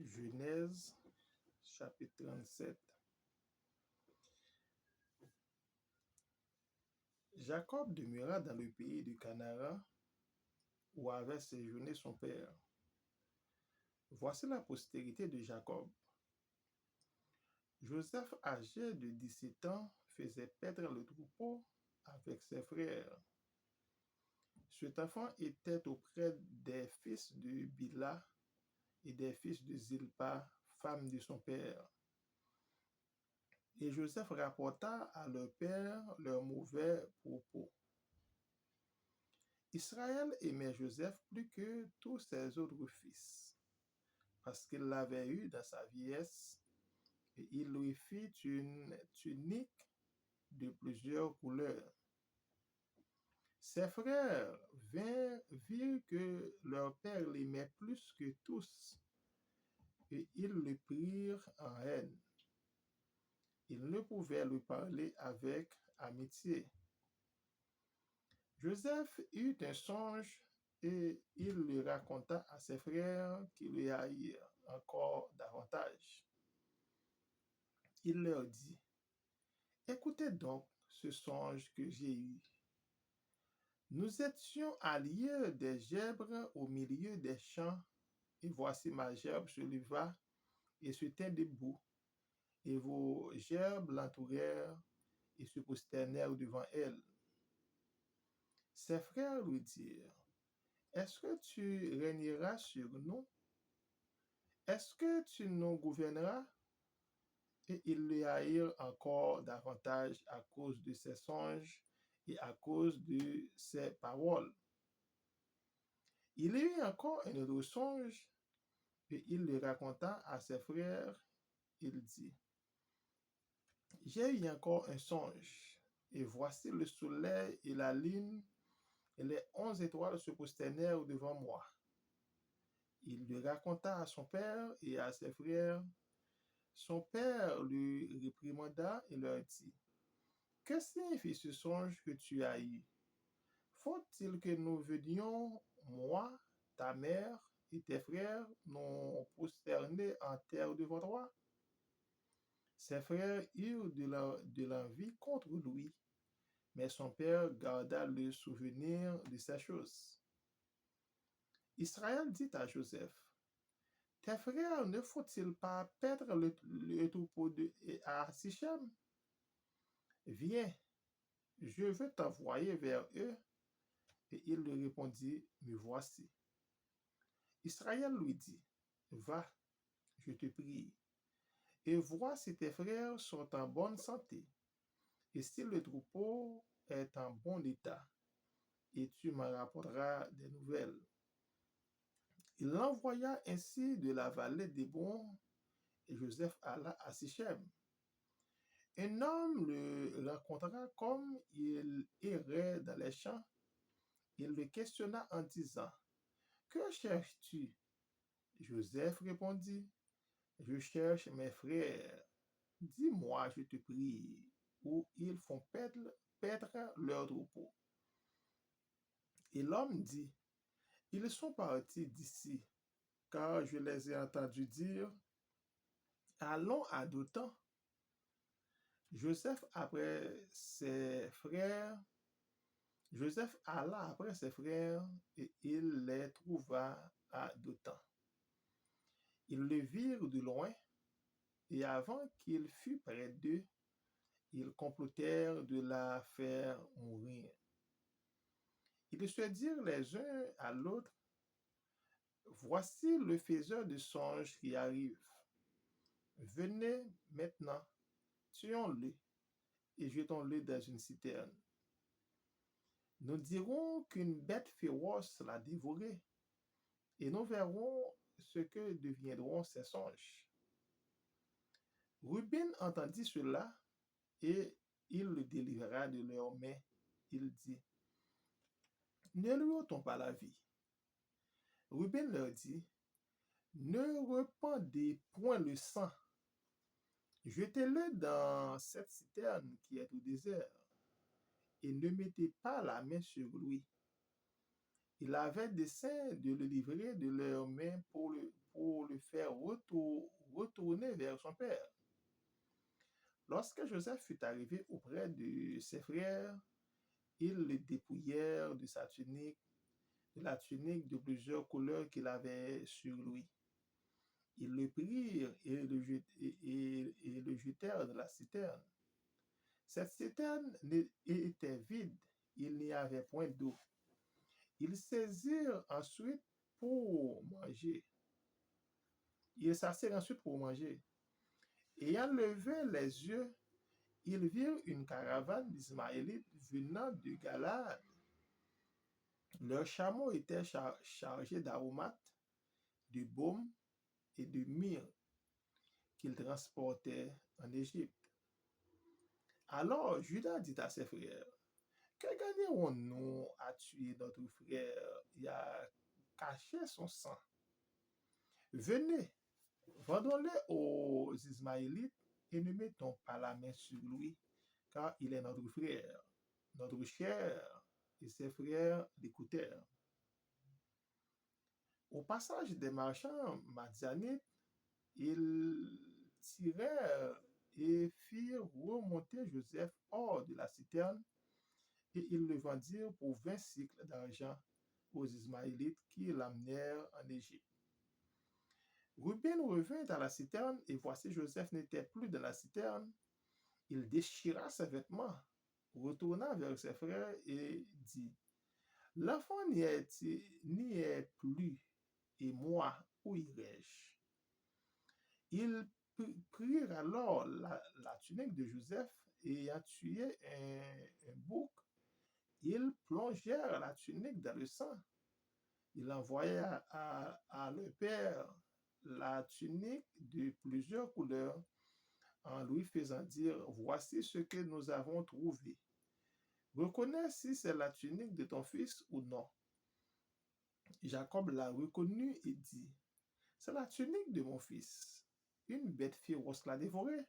Genèse, chapitre 37. Jacob demeura dans le pays de Canaan où avait séjourné son père. Voici la postérité de Jacob. Joseph, âgé de 17 ans, faisait paître le troupeau avec ses frères. Cet enfant était auprès des fils de Bila et des fils de Zilpa, femme de son père. Et Joseph rapporta à leur père leurs mauvais propos. Israël aimait Joseph plus que tous ses autres fils, parce qu'il l'avait eu dans sa vieillesse, et il lui fit une tunique de plusieurs couleurs. Ses frères virent que leur père l'aimait plus que tous, et ils le prirent en haine. Ils ne pouvaient lui parler avec amitié. Joseph eut un songe et il le raconta à ses frères qui le haïrent encore davantage. Il leur dit, écoutez donc ce songe que j'ai eu. Nous étions alliés des gerbes au milieu des champs, et voici ma gerbe se leva et se tint debout, et vos gerbes l'entourèrent et se prosternèrent devant elle. Ses frères lui dirent, est-ce que tu régneras sur nous? Est-ce que tu nous gouverneras? Et ils le haïrent encore davantage à cause de ses songes et à cause de ses paroles. Il eut encore un autre songe et il le raconta à ses frères. Il dit, j'ai eu encore un songe, et voici le soleil et la lune et les 11 étoiles se prosternèrent devant moi. Il le raconta à son père et à ses frères. Son père lui réprimanda et leur dit, que signifie ce songe que tu as eu? Faut-il que nous venions, moi, ta mère et tes frères, nous prosterner en terre devant toi? Ses frères eurent de l'envie contre lui, mais son père garda le souvenir de ces choses. Israël dit à Joseph, tes frères ne faut-il pas paître le troupeau à Sichem? Viens, je veux t'envoyer vers eux. Et il lui répondit, me voici. Israël lui dit, va, je te prie, et vois si tes frères sont en bonne santé, et si le troupeau est en bon état, et tu m'en rapporteras des nouvelles. Il l'envoya ainsi de la vallée d'Hébron, et Joseph alla à Sichem. Un homme le rencontra comme il errait dans les champs. Il le questionna en disant, que cherches-tu? Joseph répondit, je cherche mes frères. Dis-moi, je te prie, où ils font paître leur troupeau. Et l'homme dit, ils sont partis d'ici, car je les ai entendus dire, allons à Dothan. Joseph alla après ses frères et il les trouva à Dothan. Ils le virent de loin et avant qu'il fût près d'eux, ils complotèrent de la faire mourir. Ils se dirent les uns à l'autre, voici le faiseur de songes qui arrive. Venez maintenant, tuons-le et jetons-le dans une citerne. Nous dirons qu'une bête féroce l'a dévoré et nous verrons ce que deviendront ces songes. Ruben entendit cela et il le délivra de leurs mains. Il dit, ne lui ôtons pas la vie. Ruben leur dit, ne répandez point le sang. Jetez-le dans cette citerne qui est au désert et ne mettez pas la main sur lui. Il avait dessein de le livrer de leurs mains pour le faire vers son père. Lorsque Joseph fut arrivé auprès de ses frères, ils le dépouillèrent de sa tunique, de la tunique de plusieurs couleurs qu'il avait sur lui. Ils le prirent et le jetèrent dans la citerne. Cette citerne était vide, il n'y avait point d'eau. Ils saisirent ensuite pour manger. Ils s'assirent ensuite pour manger. Ayant levé les yeux, ils virent une caravane d'Ismaélites venant de Galade. Leurs chameaux étaient chargés d'aromates, de baume et de myrrhe qu'ils transportaient en Égypte. Alors Judas dit à ses frères, que gagnerons-nous à tuer notre frère et à cacher son sang? Venez, vendons-le aux Ismaélites et ne mettons pas la main sur lui, car il est notre frère, notre cher. Et ses frères l'écoutèrent. Au passage des marchands madianites, ils tirèrent et firent remonter Joseph hors de la citerne, et ils le vendirent pour 20 cycles d'argent aux Ismaélites qui l'amenèrent en Égypte. Ruben revint à la citerne, et voici Joseph n'était plus dans la citerne. Il déchira ses vêtements, retourna vers ses frères et dit, l'enfant n'y est plus, et moi, où irai-je? Ils prirent alors la tunique de Joseph et ayant tué un bouc, ils plongèrent la tunique dans le sang. Ils envoyèrent à leur père la tunique de plusieurs couleurs en lui faisant dire, voici ce que nous avons trouvé. Reconnais si c'est la tunique de ton fils ou non. Jacob l'a reconnue et dit, c'est la tunique de mon fils. Une bête féroce l'a dévoré.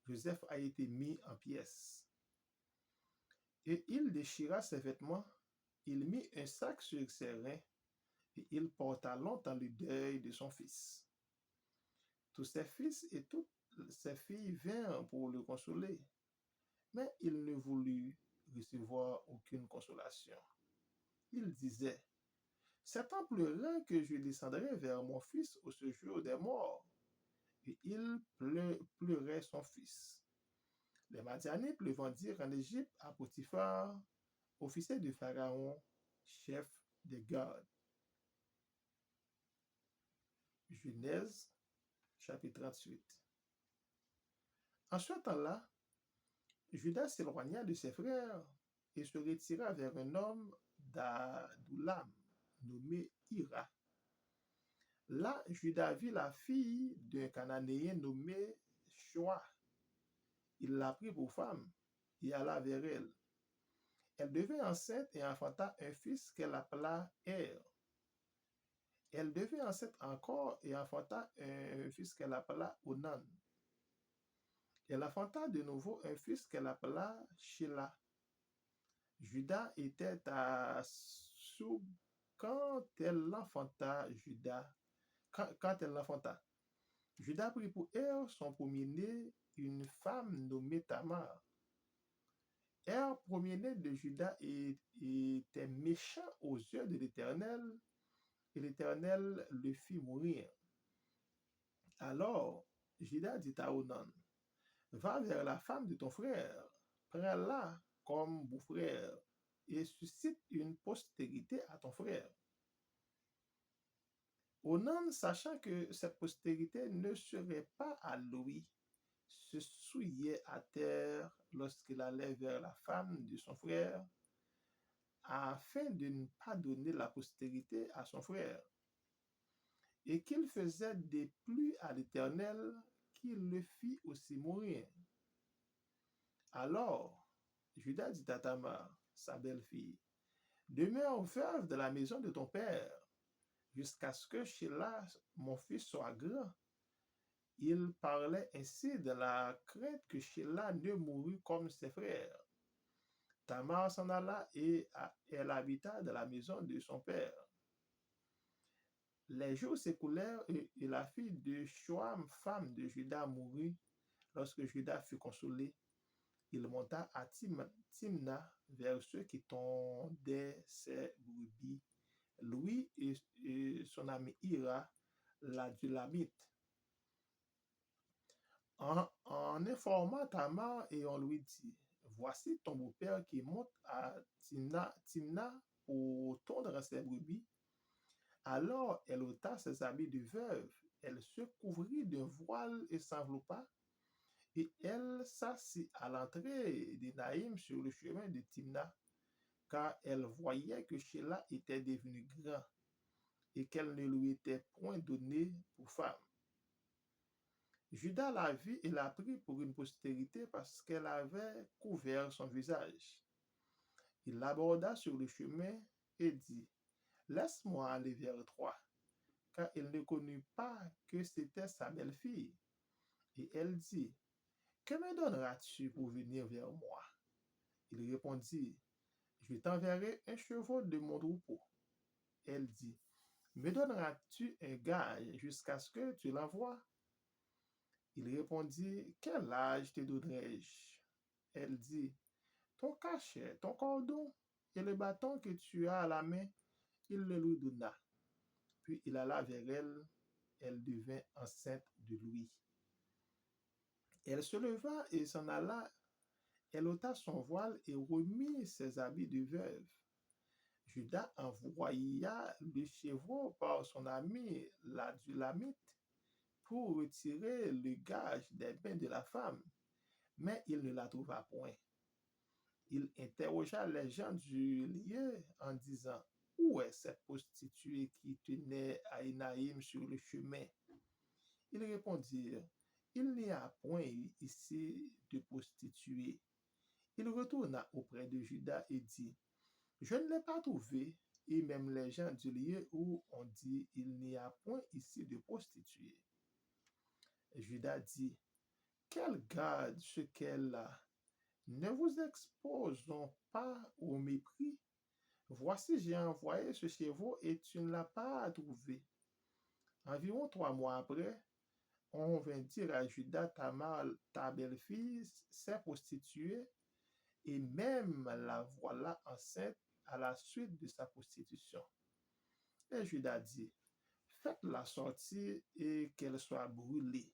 Joseph a été mis en pièces. Et il déchira ses vêtements, il mit un sac sur ses reins, et il porta longtemps le deuil de son fils. Tous ses fils et toutes ses filles vinrent pour le consoler, mais il ne voulut recevoir aucune consolation. Il disait, c'est en pleurant que je descendrai vers mon fils au séjour des morts. Et il pleurait son fils. Les Madianites le vendirent en Égypte à Potiphar, officier de Pharaon, chef des gardes. Genèse, chapitre 38. En ce temps-là, Judas s'éloigna de ses frères et se retira vers un homme d'Adoulam, nommé Hira. Là, Judas vit la fille d'un Cananéen nommé Shoa. Il la prit pour femme et alla vers elle. Elle devint enceinte et enfanta un fils qu'elle appela Er. Elle devint enceinte encore et enfanta un fils qu'elle appela Onan. Elle enfanta de nouveau un fils qu'elle appela Shelah. Judas était à Soub quand elle l'enfanta. Quand elle l'enfanta. Judas prit pour Er son premier-né une femme nommée Tamar. Premier-né de Judas était méchant aux yeux de l'Éternel, et l'Éternel le fit mourir. Alors, Judas dit à Onan, va vers la femme de ton frère, prends-la comme beau-frère, et suscite une postérité à ton frère. Onan, sachant que cette postérité ne serait pas à lui, se souillait à terre lorsqu'il allait vers la femme de son frère, afin de ne pas donner la postérité à son frère, et qu'il faisait des pluies à l'Éternel, qu'il le fit aussi mourir. Alors, Judas dit à Tamar, sa belle-fille, demeure veuve de la maison de ton père, jusqu'à ce que Shelah, mon fils, soit grand. Il parlait ainsi de la crainte que Shelah ne mourût comme ses frères. Tamar s'en alla et elle habita dans la maison de son père. Les jours s'écoulèrent et la fille de Shoam, femme de Juda, mourut. Lorsque Juda fut consolé, il monta à Timna vers ceux qui tondaient ses brebis, lui et son ami Ira, l'Adulamite, en informant Tamar et on lui dit, voici ton beau-père qui monte à Timna pour tondre ses brebis. Alors elle ôta ses habits de veuve, elle se couvrit d'un voile et s'enveloppa, et elle s'assit à l'entrée d'Énaïm sur le chemin de Timna, car elle voyait que Sheila était devenu grand et qu'elle ne lui était point donnée pour femme. Judas la vit et la prit pour une postérité parce qu'elle avait couvert son visage. Il l'aborda sur le chemin et dit, laisse-moi aller vers toi, car il ne connut pas que c'était sa belle-fille. Et elle dit, que me donneras-tu pour venir vers moi? Il répondit, je t'enverrai un chevau de mon troupeau. Elle dit, me donneras-tu un gage jusqu'à ce que tu l'envoies? Il répondit, quel âge te donnerai-je? Elle dit, ton cachet, ton cordon et le bâton que tu as à la main. Il le lui donna. Puis il alla vers elle. Elle devint enceinte de lui. Elle se leva et s'en alla. Elle ôta son voile et remit ses habits de veuve. Judas envoya le chevreau par son ami l'Adulamite pour retirer le gage des bains de la femme, mais il ne la trouva point. Il interrogea les gens du lieu en disant, où est cette prostituée qui tenait à Énaïm sur le chemin? Ils répondirent, il n'y a point ici de prostituée. Il retourna auprès de Judas et dit, je ne l'ai pas trouvée, et même les gens du lieu où on dit, il n'y a point ici de prostituée. Judas dit, qu'elle garde ce qu'elle a. Ne vous exposons pas au mépris. Voici, j'ai envoyé ce chevreau et tu ne l'as pas trouvé. Environ 3 mois après, on vint dire à Judas, Tamar, ta belle-fille, s'est prostituée, et même la voilà enceinte à la suite de sa prostitution. Et Judas dit, faites-la sortir et qu'elle soit brûlée.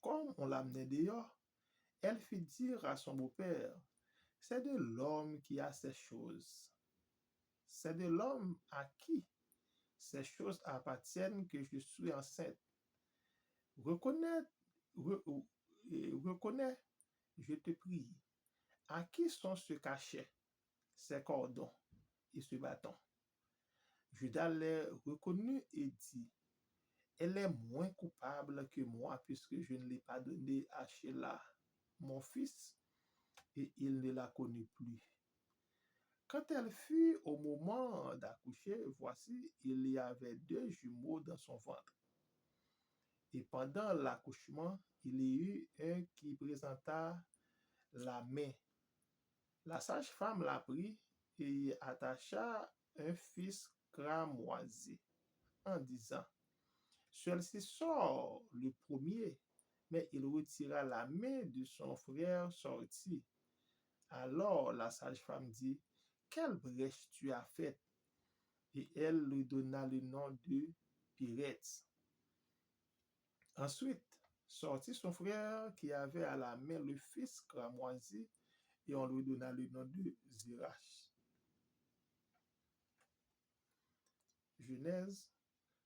Comme on l'amenait dehors, elle fit dire à son beau-père, c'est de l'homme qui a ces choses. C'est de l'homme à qui ces choses appartiennent que je suis enceinte. Reconnais, reconnais, je te prie, à qui sont ce cachet, ces cordons et ce bâton? Judas les reconnut et dit, elle est moins coupable que moi puisque je ne l'ai pas donnée à Sheila, mon fils, et il ne la connut plus. Quand elle fut au moment d'accoucher, voici, il y avait 2 jumeaux dans son ventre. Et pendant l'accouchement, il y eut un qui présenta la main. La sage-femme la prit et y attacha un fils cramoisi en disant, celui-ci sort le premier, mais il retira la main de son frère sorti. Alors la sage-femme dit, quelle brèche tu as faite? Et elle lui donna le nom de Péretz. Ensuite, sortit son frère qui avait à la main le fils cramoisi, et on lui donna le nom de Zérach. Genèse,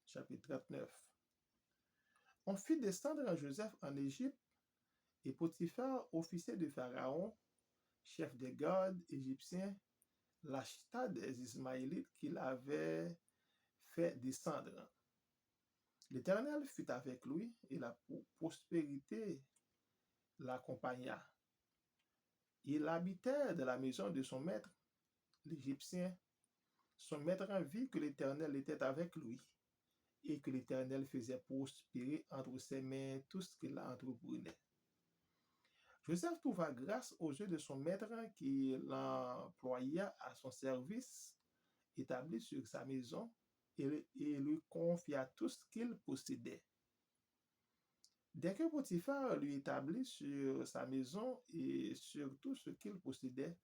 chapitre 39. On fit descendre Joseph en Égypte, et Potiphar, officier de Pharaon, chef des gardes égyptiens, l'acheta des Ismaélites qu'il avait fait descendre. L'Éternel fut avec lui, et la prospérité l'accompagna. Il habitait de la maison de son maître, l'Égyptien. Son maître vit que l'Éternel était avec lui, et que l'Éternel faisait prospérer entre ses mains tout ce qu'il entreprenait. Joseph trouva grâce aux yeux de son maître qui l'employa à son service, établi sur sa maison, et lui confia tout ce qu'il possédait. Dès que Potiphar lui établit sur sa maison et sur tout ce qu'il possédait,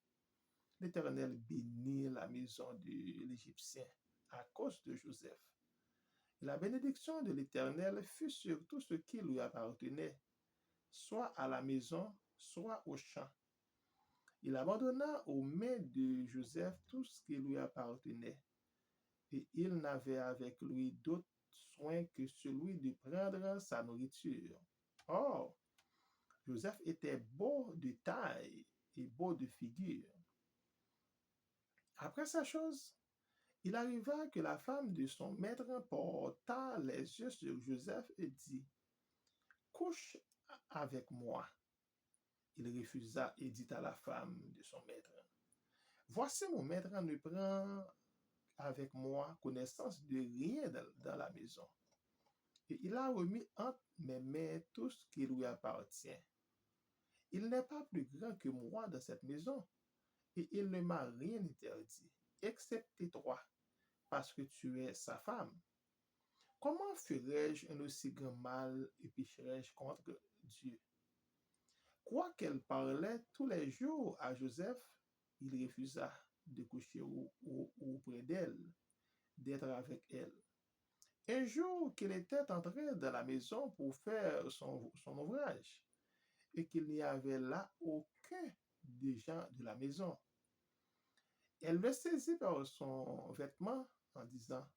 l'Éternel bénit la maison de l'Égyptien à cause de Joseph. La bénédiction de l'Éternel fut sur tout ce qui lui appartenait, soit à la maison, soit au champ. Il abandonna aux mains de Joseph tout ce qui lui appartenait, et il n'avait avec lui d'autre soin que celui de prendre sa nourriture. Or, Joseph était beau de taille et beau de figure. Après sa chose, il arriva que la femme de son maître porta les yeux sur Joseph et dit, couche avec moi. Il refusa et dit à la femme de son maître, voici mon maître ne prend avec moi connaissance de rien dans la maison. Et il a remis entre mes mains tout ce qui lui appartient. Il n'est pas plus grand que moi dans cette maison, et il ne m'a rien interdit, excepté toi, parce que tu es sa femme. Comment ferais-je un aussi grand mal et pécherais-je contre Dieu? Quoiqu'elle parlait tous les jours à Joseph, il refusa de coucher auprès d'elle, d'être avec elle. Un jour qu'il était entré dans la maison pour faire son ouvrage, et qu'il n'y avait là aucun des gens de la maison, elle le saisit par son vêtement en disant,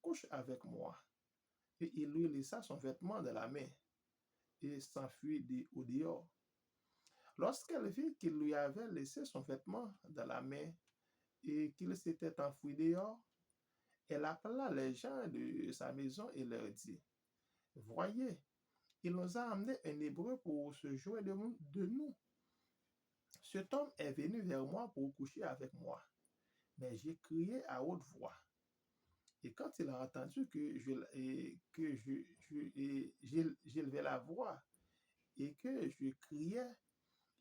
couche avec moi. Et il lui laissa son vêtement de la main et s'enfuit au dehors. Lorsqu'elle vit qu'il lui avait laissé son vêtement dans la main et qu'il s'était enfui dehors, elle appela les gens de sa maison et leur dit, voyez, il nous a amené un Hébreu pour se jouer de nous. Cet homme est venu vers moi pour coucher avec moi, mais j'ai crié à haute voix. Et quand il a entendu j'élevais la voix et que je criais,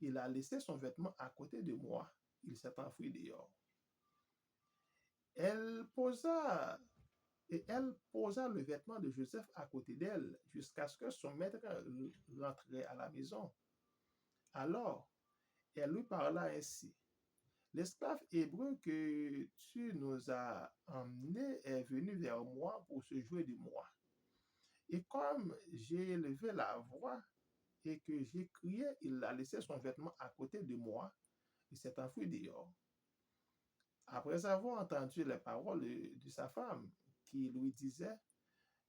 il a laissé son vêtement à côté de moi. Il s'est enfui dehors. Elle posa le vêtement de Joseph à côté d'elle jusqu'à ce que son maître rentrait à la maison. Alors, elle lui parla ainsi. L'esclave hébreu que tu nous as emmené est venu vers moi pour se jouer de moi. Et comme j'ai élevé la voix et que j'ai crié, il a laissé son vêtement à côté de moi et s'est enfui dehors. Après avoir entendu les paroles de sa femme, qui lui disait,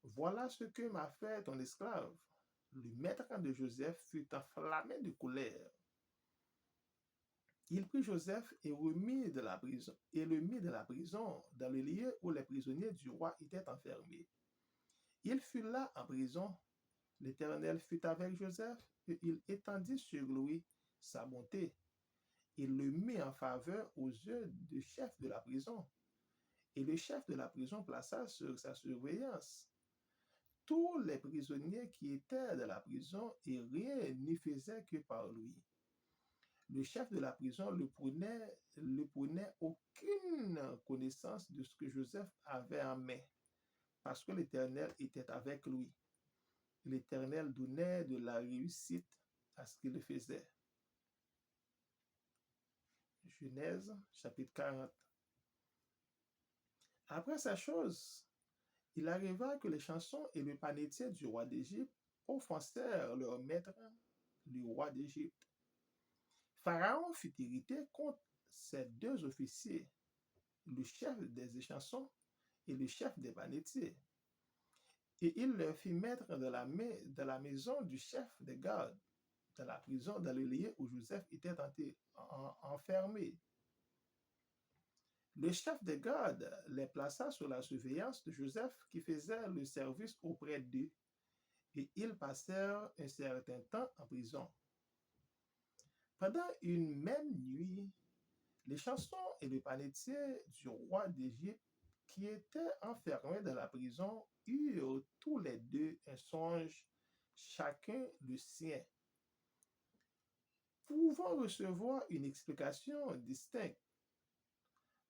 voilà ce que m'a fait ton esclave. Le maître de Joseph fut enflammé de colère. Il prit Joseph et le mit de la prison, dans le lieu où les prisonniers du roi étaient enfermés. Il fut là en prison. L'Éternel fut avec Joseph et il étendit sur lui sa bonté. Il le mit en faveur aux yeux du chef de la prison. Et le chef de la prison plaça sur sa surveillance tous les prisonniers qui étaient de la prison et rien n'y faisait que par lui. Le chef de la prison ne prenait aucune connaissance de ce que Joseph avait en main, parce que l'Éternel était avec lui. L'Éternel donnait de la réussite à ce qu'il faisait. Genèse, chapitre 40. Après sa chose, il arriva que les chansons et le panetier du roi d'Égypte offensèrent leur maître, le roi d'Égypte. Pharaon fut irrité contre ces deux officiers, le chef des échansons et le chef des panetiers. Et il leur fit mettre de la maison du chef des gardes, de la prison dans le lieu où Joseph était enfermé. Le chef des gardes les plaça sous la surveillance de Joseph qui faisait le service auprès d'eux, et ils passèrent un certain temps en prison. Pendant une même nuit, les chansons et le panetier du roi d'Égypte qui étaient enfermés dans la prison eurent tous les deux un songe, chacun le sien. Pouvant recevoir une explication distincte,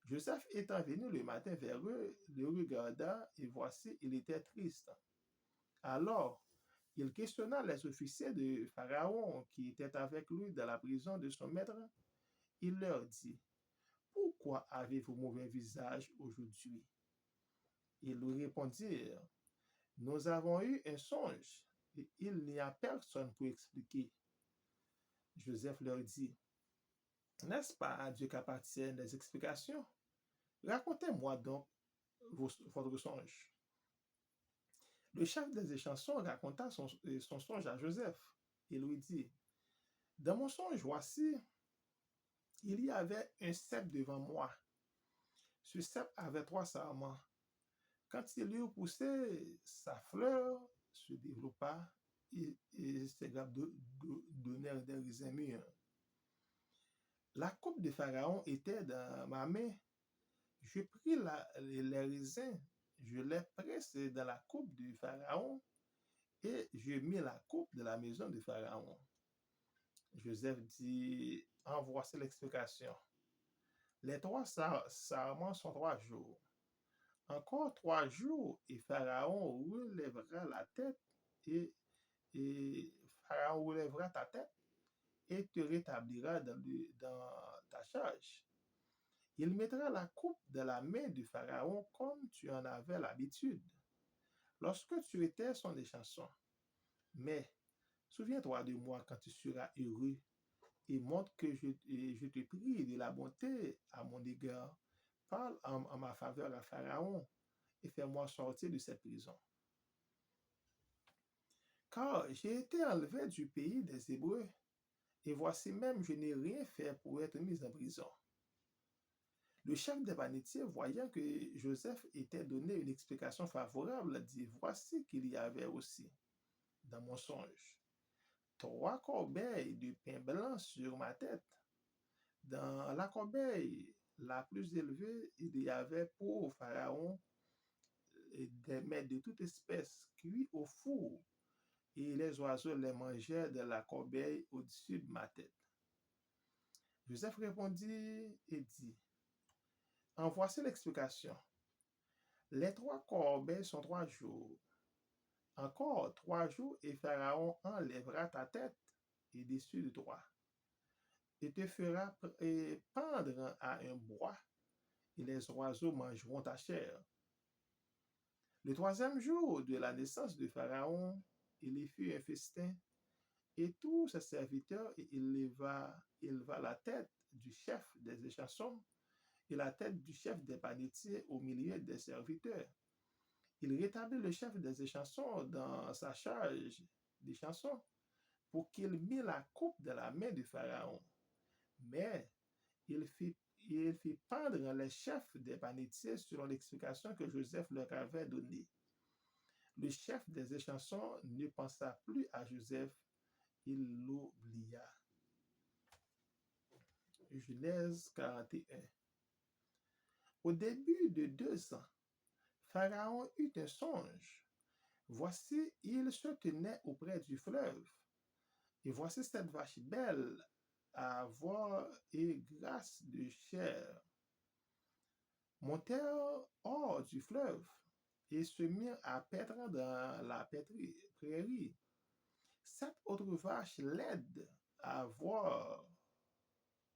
Joseph étant venu le matin vers eux, le regarda et voici, il était triste. Alors, il questionna les officiers de Pharaon qui étaient avec lui dans la prison de son maître. Il leur dit, pourquoi avez-vous mauvais visage aujourd'hui? Ils lui répondirent, nous avons eu un songe et il n'y a personne pour expliquer. Joseph leur dit, n'est-ce pas à Dieu qu'appartiennent les explications? Racontez-moi donc votre songe. Le chef des échansons raconta son songe à Joseph. Il lui dit, dans mon songe, voici, il y avait un cep devant moi. Ce cep avait 3 sarments. Quand il eut poussé, sa fleur se développa et ses grappes donnèrent des raisins mûrs. La coupe de Pharaon était dans ma main. Je pris les raisins, je les pressai dans la coupe de Pharaon et je mis la coupe de la maison de Pharaon. Joseph dit, en voici l'explication. Les 3 sarments sont 3 jours. Encore 3 jours et Pharaon relèvera la tête et Pharaon relèvera ta tête et te rétablira dans ta charge. Il mettra la coupe de la main de Pharaon comme tu en avais l'habitude, lorsque tu étais son échanson. Mais souviens-toi de moi quand tu seras heureux et montre que je te prie de la bonté à mon égard. Parle en ma faveur à Pharaon et fais-moi sortir de cette prison. Car j'ai été enlevé du pays des Hébreux, et voici même je n'ai rien fait pour être mis en prison. Le chef des banitiers, voyant que Joseph était donné une explication favorable, dit, voici qu'il y avait aussi, dans mon songe, 3 corbeilles de pain blanc sur ma tête. Dans la corbeille la plus élevée, il y avait pour Pharaon des mets de toute espèce cuits au four, et les oiseaux les mangeaient de la corbeille au-dessus de ma tête. Joseph répondit et dit, en voici l'explication. Les 3 corbeilles sont 3 jours. Encore 3 jours et Pharaon enlèvera ta tête et dessus de toi et te fera pendre à un bois et les oiseaux mangeront ta chair. Le 3e jour de la naissance de Pharaon, il y fut un festin et tous ses serviteurs, et il éleva la tête du chef des échansons et la tête du chef des panetiers au milieu des serviteurs. Il rétablit le chef des échansons dans sa charge des chansons pour qu'il mît la coupe de la main de Pharaon. Mais il fit pendre les chefs des panetiers selon l'explication que Joseph leur avait donnée. Le chef des échansons ne pensa plus à Joseph, il l'oublia. Genèse 41. Au début de 2 ans, Pharaon eut un songe. Voici, il se tenait auprès du fleuve. Et voici cette vache belle à voir et grasse de chair montèrent hors du fleuve et se mirent à paître dans la prairie. 7 autres vaches laides à voir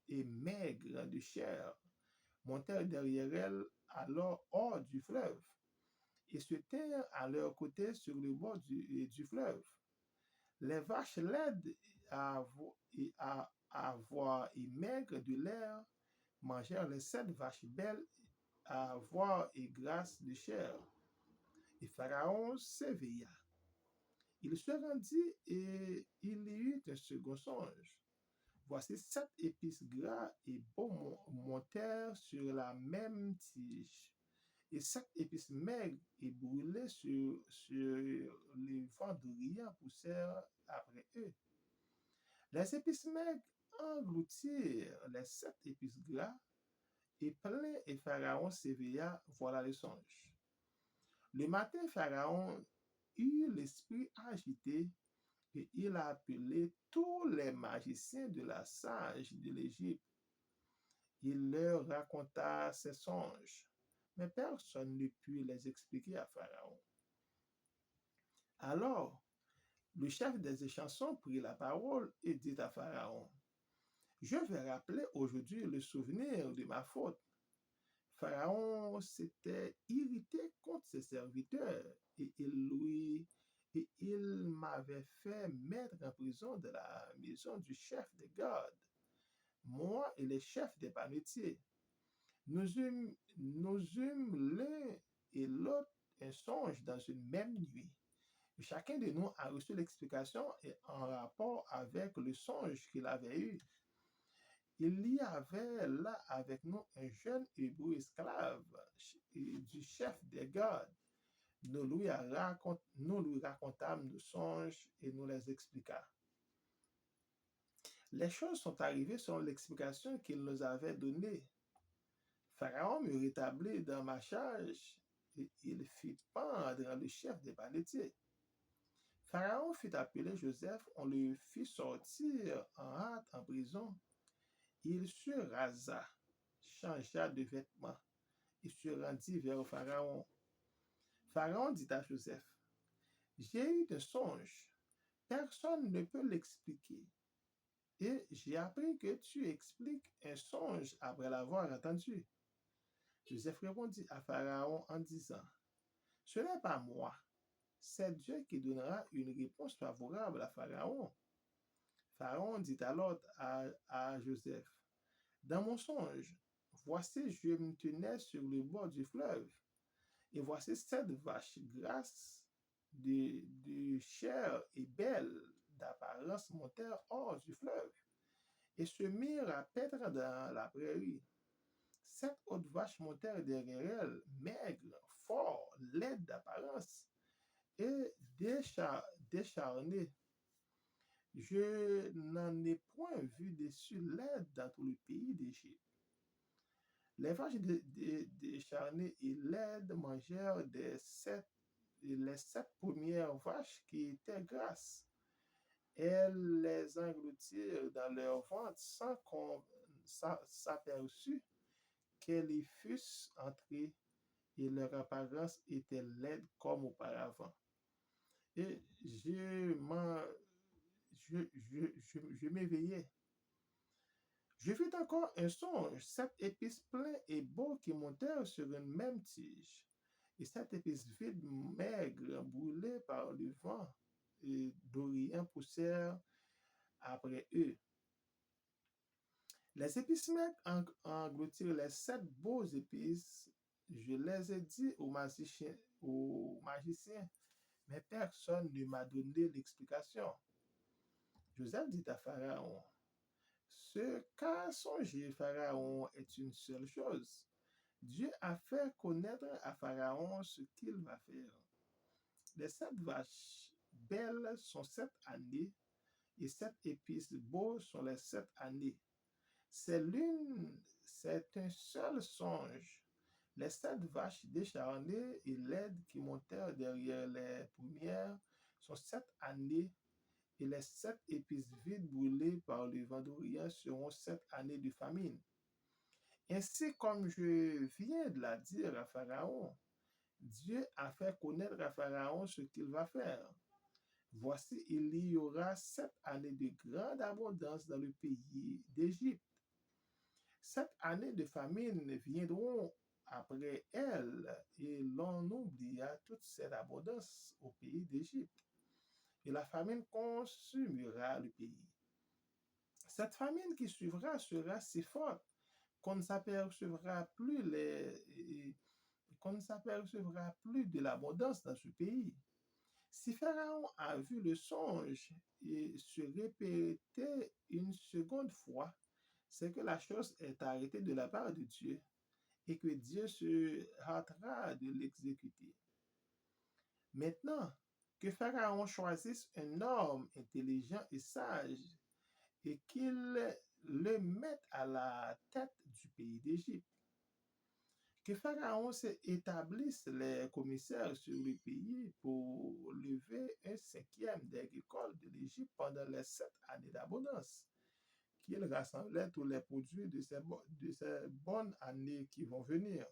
et maigres de chair montèrent derrière elles alors hors du fleuve et se tinrent à leur côté sur le bord du fleuve. Les vaches laides à voir et maigres de l'air mangèrent les 7 vaches belles à voir et grasses de chair. Et Pharaon s'éveilla. Il se rendit et il y eut un second songe. Voici 7 épices gras et beaux montèrent sur la même tige, et 7 épices maigres et brûlées sur les vents d'Orient poussèrent après eux. Les épices maigres engloutirent les 7 épices gras, et plein et Pharaon s'éveilla, voilà le songe. Le matin, Pharaon eut l'esprit agité et il a appelé tous les magiciens de la sage de l'Égypte. Il leur raconta ses songes, mais personne ne put les expliquer à Pharaon. Alors, le chef des échansons prit la parole et dit à Pharaon, je vais rappeler aujourd'hui le souvenir de ma faute. Pharaon s'était irrité contre ses serviteurs et il m'avait fait mettre en prison de la maison du chef des gardes, moi et les chefs des panetiers. Nous eûmes l'un et l'autre un songe dans une même nuit. Chacun de nous a reçu l'explication et en rapport avec le songe qu'il avait eu. Il y avait là avec nous un jeune hébreu esclave du chef des gardes. Nous lui racontâmes nos songes et nous les expliquâmes. Les choses sont arrivées selon l'explication qu'il nous avait donnée. Pharaon me rétablit dans ma charge et il fit pendre le chef des banquetiers. Pharaon fit appeler Joseph, on le fit sortir en hâte en prison. Il se rasa, changea de vêtements et se rendit vers Pharaon. Pharaon dit à Joseph, j'ai eu un songe, personne ne peut l'expliquer. Et j'ai appris que tu expliques un songe après l'avoir entendu. Joseph répondit à Pharaon en disant, ce n'est pas moi, c'est Dieu qui donnera une réponse favorable à Pharaon. Pharaon dit alors à Joseph, dans mon songe, voici je me tenais sur le bord du fleuve, et voici 7 vaches grasses de chair et belles d'apparence montèrent hors du fleuve, et se mirent à paître dans la prairie. 7 autres vaches montèrent derrière elles, maigres, forts, laides d'apparence, et décharnées. Je n'en ai point vu dessus laide dans tout le pays d'Égypte. Les vaches décharnées et laides mangèrent les 7 premières vaches qui étaient grasses. Elles les engloutirent dans leur ventre sans qu'on s'aperçût qu'elles y fussent entrées, et leur apparence était laide comme auparavant. Et je m'éveillai. Je vis encore un songe, 7 épices pleins et beaux qui montèrent sur une même tige, et 7 épices vides, maigres, brûlées par le vent et d'Orient poussèrent après eux. Les épices maigres engloutirent les 7 beaux épices. Je les ai dit aux magiciens, mais personne ne m'a donné l'explication. Joseph dit à Pharaon, ce qu'a songé Pharaon est une seule chose. Dieu a fait connaître à Pharaon ce qu'il va faire. Les 7 vaches belles sont 7 années, et 7 épices beaux sont les 7 années. C'est un seul songe. Les 7 vaches décharnées et laides qui montèrent derrière les premières sont 7 années, et les 7 épices vides brûlées par le vent d'Orient seront 7 années de famine. Ainsi comme je viens de la dire à Pharaon, Dieu a fait connaître à Pharaon ce qu'il va faire. Voici, il y aura 7 années de grande abondance dans le pays d'Égypte. 7 années de famine viendront après elles, et l'on oublia toute cette abondance au pays d'Égypte, et la famine consumera le pays. Cette famine qui suivra sera si forte qu'on ne s'apercevra plus de l'abondance dans ce pays. Si Pharaon a vu le songe et se répétait une seconde fois, c'est que la chose est arrêtée de la part de Dieu et que Dieu se hâtera de l'exécuter. Maintenant, que Pharaon choisisse un homme intelligent et sage et qu'il le mette à la tête du pays d'Égypte. Que Pharaon établisse les commissaires sur le pays pour lever un 5e des récoltes de l'Égypte pendant les 7 années d'abondance, qu'il rassemblait tous les produits de ces bonnes années qui vont venir,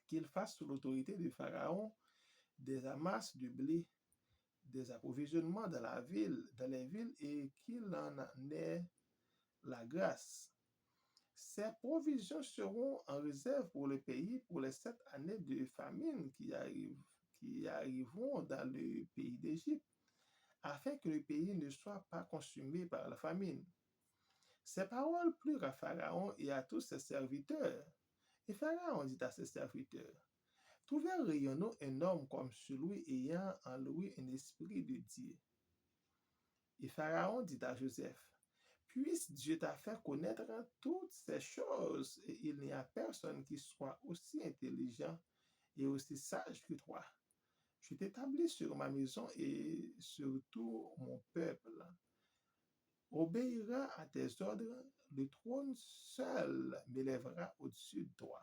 qu'il fasse sous l'autorité du Pharaon des amasses de blé, des approvisionnements dans les villes et qu'il en ait la grâce. Ces provisions seront en réserve pour le pays pour les 7 années de famine qui arriveront dans le pays d'Égypte, afin que le pays ne soit pas consumé par la famine. Ces paroles plurent à Pharaon et à tous ses serviteurs. Et Pharaon dit à ses serviteurs, trouvez un rayonnant un homme comme celui ayant en lui un esprit de Dieu. Et Pharaon dit à Joseph, puisse Dieu t'a fait connaître toutes ces choses, et il n'y a personne qui soit aussi intelligent et aussi sage que toi. Je t'établis sur ma maison et sur tout mon peuple. Obéira à tes ordres, le trône seul m'élèvera au-dessus de toi.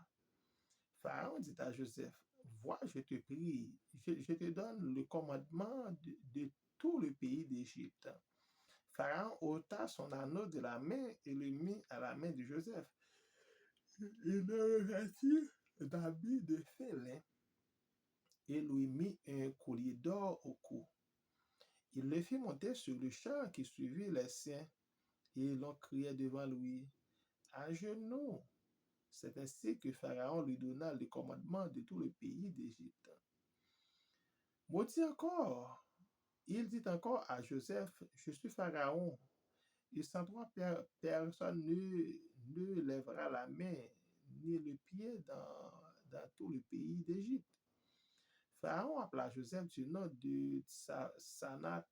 Pharaon dit à Joseph, vois, je te prie, je te donne le commandement de tout le pays d'Égypte. Pharaon ôta son anneau de la main et le mit à la main de Joseph. Il le revêtit d'habits de fin lin et lui mit un collier d'or au cou. Il le fit monter sur le char qui suivit les siens, et l'on criait devant lui, à genoux. C'est ainsi que Pharaon lui donna le commandement de tout le pays d'Égypte. Maudit encore, il dit encore à Joseph, je suis Pharaon, et sans toi personne ne lèvera la main ni le pied dans tout le pays d'Égypte. Pharaon appela Joseph du nom de Sanat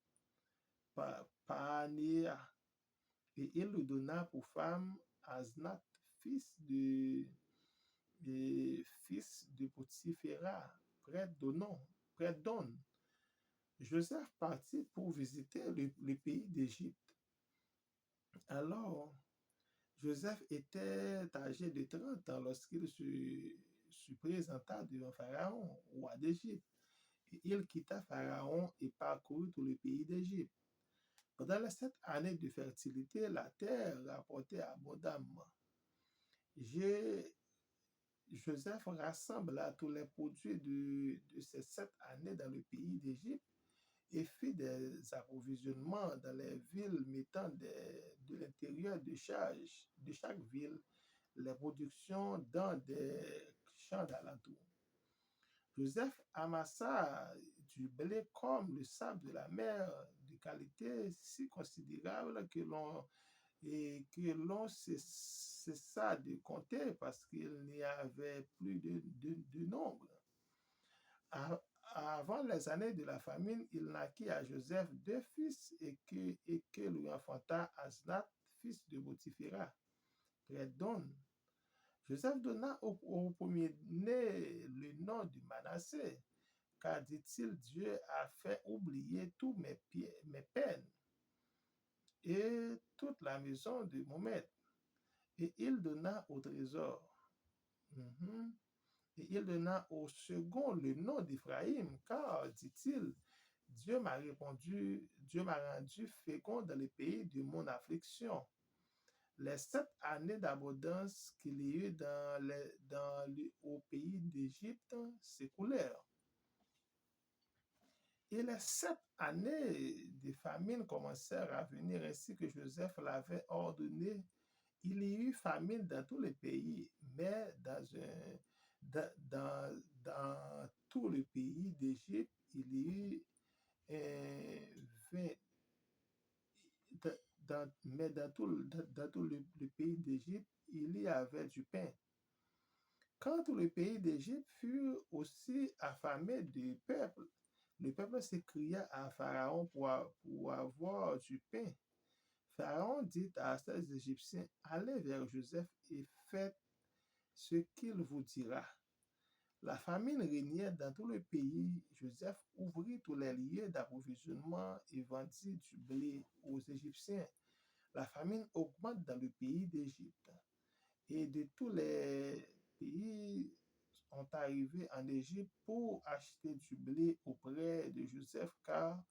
Panéa, et il lui donna pour femme Asnath, fils de Potiphéra, près d'On. Joseph partit pour visiter le pays d'Égypte. Alors, Joseph était âgé de 30 ans lorsqu'il se présenta devant Pharaon, roi d'Égypte. Et il quitta Pharaon et parcourut tout le pays d'Égypte. Pendant les 7 années de fertilité, la terre rapportait abondamment. Joseph rassembla tous les produits de ces 7 années dans le pays d'Égypte et fit des approvisionnements dans les villes mettant de l'intérieur de chaque ville les productions dans des champs d'alentour. Joseph amassa du blé comme le sable de la mer, de qualité si considérable que l'on cessa de compter parce qu'il n'y avait plus de nombre. Avant les années de la famine, il naquit à Joseph 2 fils et que lui enfanta Asnath, fils de Potiphéra, près d'On. Joseph donna au premier-né le nom de Manassé, car dit-il, Dieu a fait oublier tous mes peines et toute la maison de mon maître. Et il donna au trésor. Et il donna au second le nom d'Éphraïm, car, dit-il, Dieu m'a rendu fécond dans le pays de mon affliction. Les 7 années d'abondance qu'il y eut au pays d'Égypte s'écoulèrent. Et les 7 années de famine commencèrent à venir ainsi que Joseph l'avait ordonné. Il y eut famine dans tout le pays, mais dans tout le pays d'Égypte, il y eut mais dans tout le pays d'Égypte, il y avait du pain. Quand tout le pays d'Égypte fut aussi affamé du peuple, le peuple s'écria à Pharaon pour avoir du pain. Pharaon dit à ses Égyptiens, allez vers Joseph et faites ce qu'il vous dira. La famine régnait dans tout le pays. Joseph ouvrit tous les lieux d'approvisionnement et vendit du blé aux Égyptiens. La famine augmente dans le pays d'Égypte. Et de tous les pays sont arrivés en Égypte pour acheter du blé auprès de Joseph, car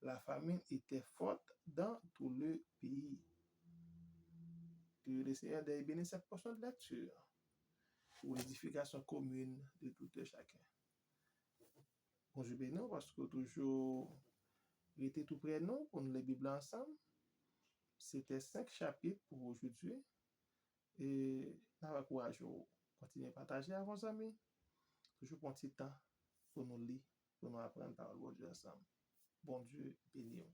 la famine était forte dans tout le pays. que le Seigneur ait béni cette portion de lecture pour l'édification commune de tout et chacun. Bon Dieu béni, parce que toujours il était tout près de nous pour nous les Bibles ensemble. C'était 5 chapitres pour aujourd'hui. Et nous encourageons à continuer à partager avec vos amis. Toujours prendre un petit temps pour nous lire, pour nous apprendre par le Dieu ensemble. Bon Dieu béni.